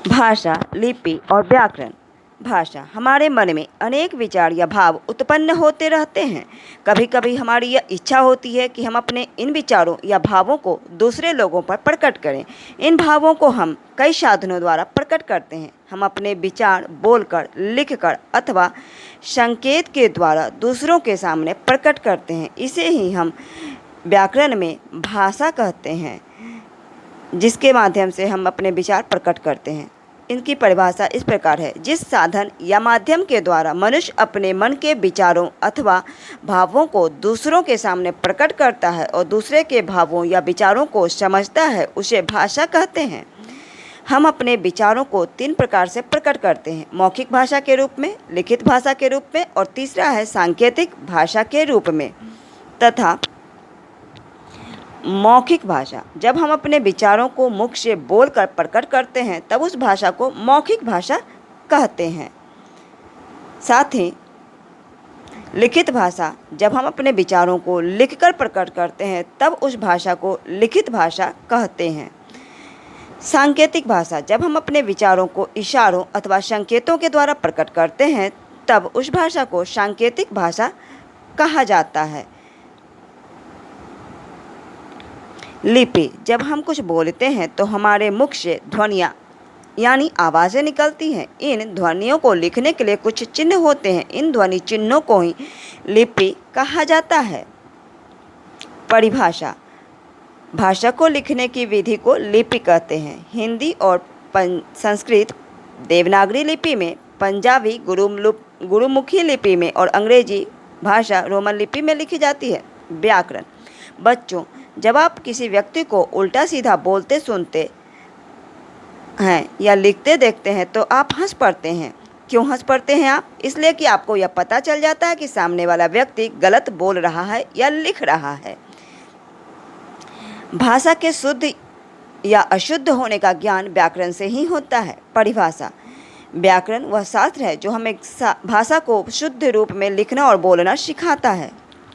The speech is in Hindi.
भाषा, लिपि और व्याकरण। भाषा हमारे मन में अनेक विचार या भाव उत्पन्न होते रहते हैं। कभी कभी हमारी यह इच्छा होती है कि हम अपने इन विचारों या भावों को दूसरे लोगों पर प्रकट करें। इन भावों को हम कई साधनों द्वारा प्रकट करते हैं। हम अपने विचार बोलकर, लिखकर अथवा संकेत के द्वारा दूसरों के सामने प्रकट करते हैं। इसे ही हम व्याकरण में भाषा कहते हैं, जिसके माध्यम से हम अपने विचार प्रकट करते हैं। इनकी परिभाषा इस प्रकार है: जिस साधन या माध्यम के द्वारा मनुष्य अपने मन के विचारों अथवा भावों को दूसरों के सामने प्रकट करता है और दूसरे के भावों या विचारों को समझता है, उसे भाषा कहते हैं। हम अपने विचारों को 3 प्रकार से प्रकट करते हैं: मौखिक भाषा के रूप में, लिखित भाषा के रूप में और तीसरा है सांकेतिक भाषा के रूप में। तथा मौखिक भाषा, जब हम अपने विचारों को मुख से बोलकर प्रकट करते हैं तब उस भाषा को मौखिक भाषा कहते हैं। साथ ही लिखित भाषा, जब हम अपने विचारों को लिखकर प्रकट करते हैं तब उस भाषा को लिखित भाषा कहते हैं। सांकेतिक भाषा, जब हम अपने विचारों को इशारों अथवा संकेतों के द्वारा प्रकट करते हैं तब उस भाषा को सांकेतिक भाषा कहा जाता है। लिपि, जब हम कुछ बोलते हैं तो हमारे मुख से ध्वनियाँ यानी आवाज़ें निकलती हैं। इन ध्वनियों को लिखने के लिए कुछ चिन्ह होते हैं। इन ध्वनि चिन्हों को ही लिपि कहा जाता है। परिभाषा, भाषा को लिखने की विधि को लिपि कहते हैं। हिंदी और संस्कृत देवनागरी लिपि में, पंजाबी गुरुमुखी लिपि में और अंग्रेजी भाषा रोमन लिपि में लिखी जाती है। व्याकरण, बच्चों, जब आप किसी व्यक्ति को उल्टा सीधा बोलते सुनते हैं या लिखते देखते हैं तो आप हंस पड़ते हैं। क्यों हंस पड़ते हैं आप? इसलिए कि आपको यह पता चल जाता है कि सामने वाला व्यक्ति गलत बोल रहा है या लिख रहा है। भाषा के शुद्ध या अशुद्ध होने का ज्ञान व्याकरण से ही होता है। परिभाषा, व्याकरण वह शास्त्र है जो हमें भाषा को शुद्ध रूप में लिखना और बोलना सिखाता है।